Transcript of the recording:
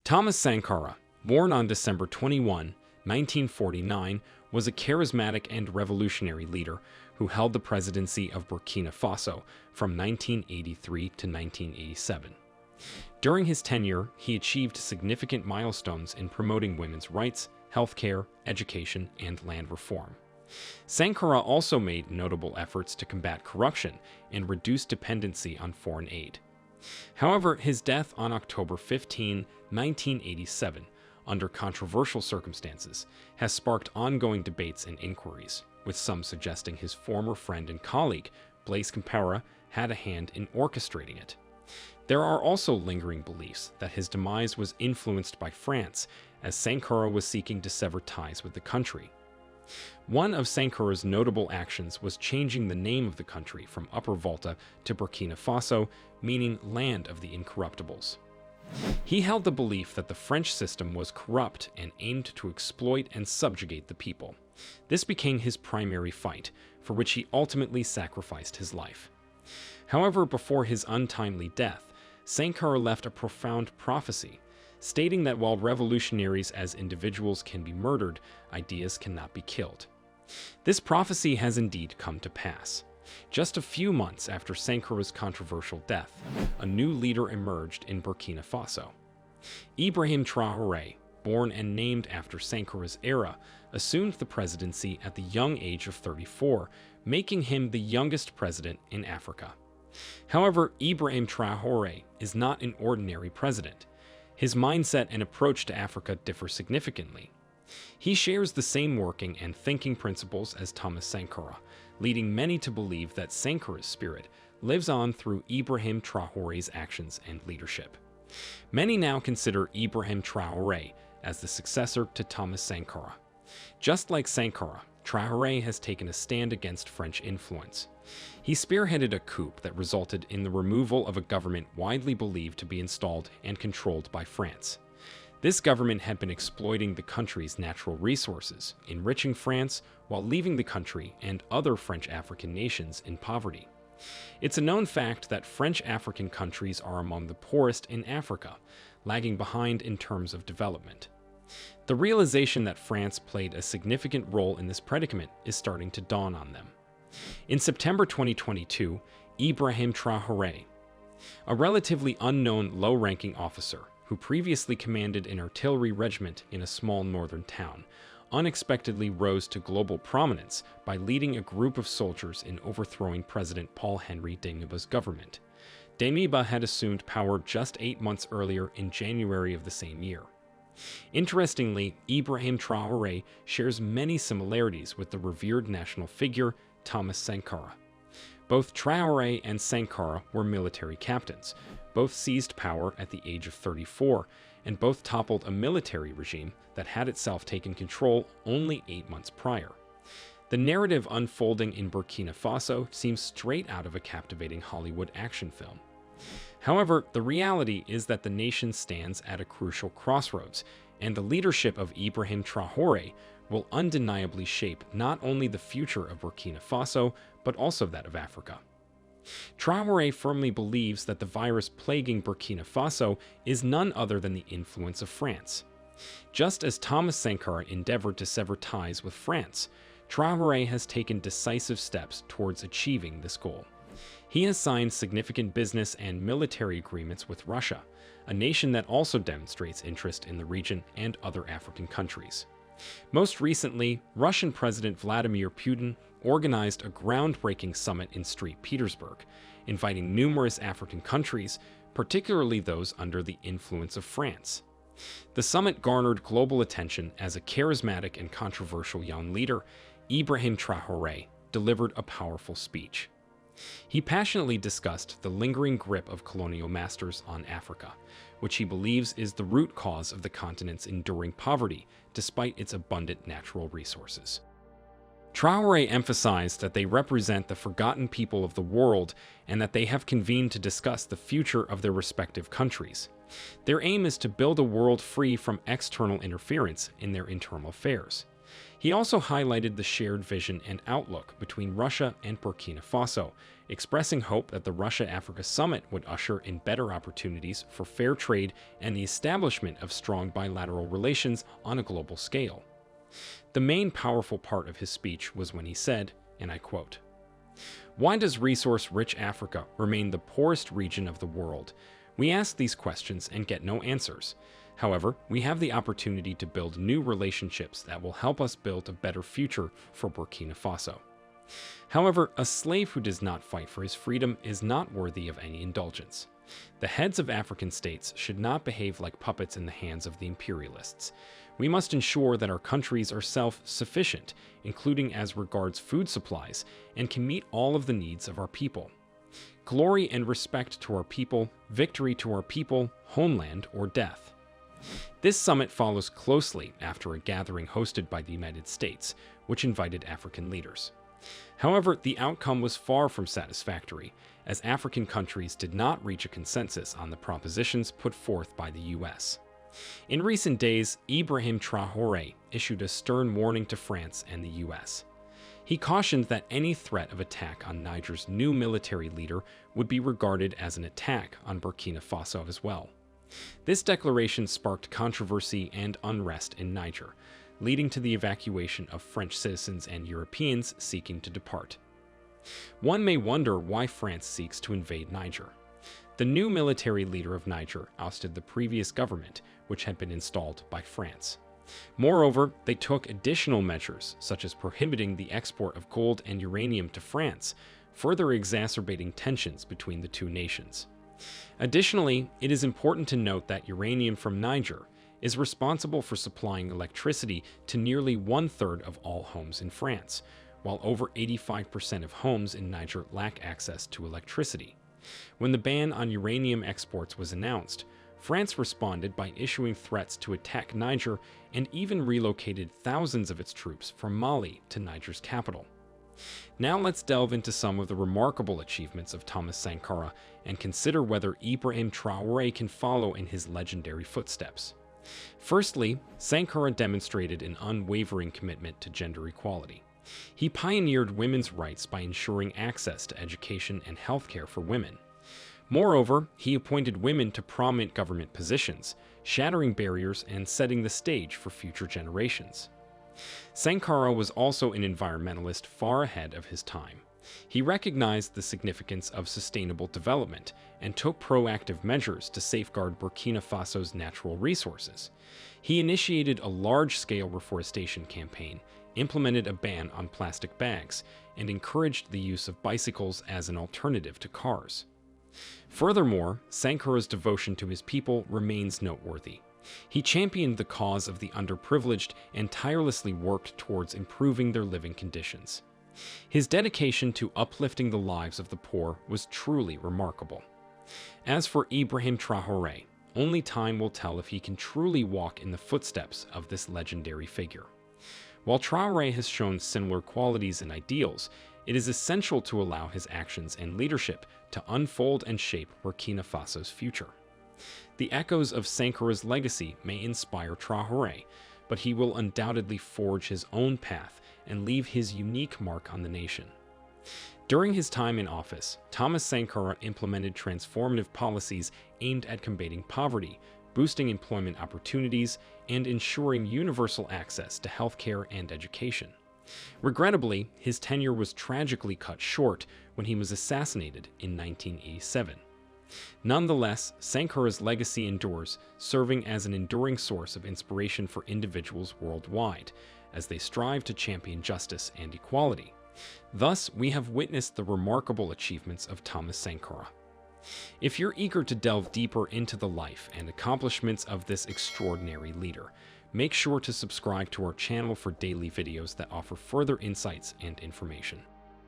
Thomas Sankara, born on December 21, 1949, was a charismatic and revolutionary leader who held the presidency of Burkina Faso from 1983 to 1987. During his tenure, he achieved significant milestones in promoting women's rights, healthcare, education, and land reform. Sankara also made notable efforts to combat corruption and reduce dependency on foreign aid. However, his death on October 15, 1987, under controversial circumstances, has sparked ongoing debates and inquiries, with some suggesting his former friend and colleague, Blaise Compaoré, had a hand in orchestrating it. There are also lingering beliefs that his demise was influenced by France, as Sankara was seeking to sever ties with the country. One of Sankara's notable actions was changing the name of the country from Upper Volta to Burkina Faso, meaning Land of the Incorruptibles. He held the belief that the French system was corrupt and aimed to exploit and subjugate the people. This became his primary fight, for which he ultimately sacrificed his life. However, before his untimely death, Sankara left a profound prophecy, stating that while revolutionaries as individuals can be murdered, ideas cannot be killed. This prophecy has indeed come to pass. Just a few months after Sankara's controversial death, a new leader emerged in Burkina Faso. Ibrahim Traore, born and named after Sankara's era, assumed the presidency at the young age of 34, making him the youngest president in Africa. However, Ibrahim Traore is not an ordinary president. His mindset and approach to Africa differ significantly. He shares the same working and thinking principles as Thomas Sankara, leading many to believe that Sankara's spirit lives on through Ibrahim Traore's actions and leadership. Many now consider Ibrahim Traore as the successor to Thomas Sankara. Just like Sankara, Traore has taken a stand against French influence. He spearheaded a coup that resulted in the removal of a government widely believed to be installed and controlled by France. This government had been exploiting the country's natural resources, enriching France while leaving the country and other French African nations in poverty. It's a known fact that French African countries are among the poorest in Africa, lagging behind in terms of development. The realization that France played a significant role in this predicament is starting to dawn on them. In September 2022, Ibrahim Traore, a relatively unknown low-ranking officer who previously commanded an artillery regiment in a small northern town, unexpectedly rose to global prominence by leading a group of soldiers in overthrowing President Paul-Henri Damiba's government. Damiba had assumed power just 8 months earlier in January of the same year. Interestingly, Ibrahim Traore shares many similarities with the revered national figure Thomas Sankara. Both Traore and Sankara were military captains. Both seized power at the age of 34, and both toppled a military regime that had itself taken control only 8 months prior. The narrative unfolding in Burkina Faso seems straight out of a captivating Hollywood action film. However, the reality is that the nation stands at a crucial crossroads, and the leadership of Ibrahim Traore will undeniably shape not only the future of Burkina Faso, but also that of Africa. Traore firmly believes that the virus plaguing Burkina Faso is none other than the influence of France. Just as Thomas Sankara endeavored to sever ties with France, Traore has taken decisive steps towards achieving this goal. He has signed significant business and military agreements with Russia, a nation that also demonstrates interest in the region and other African countries. Most recently, Russian President Vladimir Putin organized a groundbreaking summit in St. Petersburg, inviting numerous African countries, particularly those under the influence of France. The summit garnered global attention as a charismatic and controversial young leader, Ibrahim Traore, delivered a powerful speech. He passionately discussed the lingering grip of colonial masters on Africa, which he believes is the root cause of the continent's enduring poverty despite its abundant natural resources. Traore emphasized that they represent the forgotten people of the world and that they have convened to discuss the future of their respective countries. Their aim is to build a world free from external interference in their internal affairs. He also highlighted the shared vision and outlook between Russia and Burkina Faso, expressing hope that the Russia-Africa Summit would usher in better opportunities for fair trade and the establishment of strong bilateral relations on a global scale. The main powerful part of his speech was when he said, and I quote, "Why does resource-rich Africa remain the poorest region of the world? We ask these questions and get no answers. However, we have the opportunity to build new relationships that will help us build a better future for Burkina Faso." However, a slave who does not fight for his freedom is not worthy of any indulgence. The heads of African states should not behave like puppets in the hands of the imperialists. We must ensure that our countries are self-sufficient, including as regards food supplies, and can meet all of the needs of our people. Glory and respect to our people, victory to our people, homeland or death. This summit follows closely after a gathering hosted by the United States, which invited African leaders. However, the outcome was far from satisfactory, as African countries did not reach a consensus on the propositions put forth by the U.S. In recent days, Ibrahim Traore issued a stern warning to France and the U.S. He cautioned that any threat of attack on Niger's new military leader would be regarded as an attack on Burkina Faso as well. This declaration sparked controversy and unrest in Niger, leading to the evacuation of French citizens and Europeans seeking to depart. One may wonder why France seeks to invade Niger. The new military leader of Niger ousted the previous government, which had been installed by France. Moreover, they took additional measures, such as prohibiting the export of gold and uranium to France, further exacerbating tensions between the two nations. Additionally, it is important to note that uranium from Niger is responsible for supplying electricity to nearly 1/3 of all homes in France, while over 85% of homes in Niger lack access to electricity. When the ban on uranium exports was announced, France responded by issuing threats to attack Niger and even relocated thousands of its troops from Mali to Niger's capital. Now let's delve into some of the remarkable achievements of Thomas Sankara and consider whether Ibrahim Traore can follow in his legendary footsteps. Firstly, Sankara demonstrated an unwavering commitment to gender equality. He pioneered women's rights by ensuring access to education and healthcare for women. Moreover, he appointed women to prominent government positions, shattering barriers and setting the stage for future generations. Sankara was also an environmentalist far ahead of his time. He recognized the significance of sustainable development and took proactive measures to safeguard Burkina Faso's natural resources. He initiated a large-scale reforestation campaign, implemented a ban on plastic bags, and encouraged the use of bicycles as an alternative to cars. Furthermore, Sankara's devotion to his people remains noteworthy. He championed the cause of the underprivileged and tirelessly worked towards improving their living conditions. His dedication to uplifting the lives of the poor was truly remarkable. As for Ibrahim Traore, only time will tell if he can truly walk in the footsteps of this legendary figure. While Traore has shown similar qualities and ideals, it is essential to allow his actions and leadership to unfold and shape Burkina Faso's future. The echoes of Sankara's legacy may inspire Traore, but he will undoubtedly forge his own path and leave his unique mark on the nation. During his time in office, Thomas Sankara implemented transformative policies aimed at combating poverty, boosting employment opportunities, and ensuring universal access to healthcare and education. Regrettably, his tenure was tragically cut short when he was assassinated in 1987. Nonetheless, Sankara's legacy endures, serving as an enduring source of inspiration for individuals worldwide, as they strive to champion justice and equality. Thus, we have witnessed the remarkable achievements of Thomas Sankara. If you're eager to delve deeper into the life and accomplishments of this extraordinary leader, make sure to subscribe to our channel for daily videos that offer further insights and information.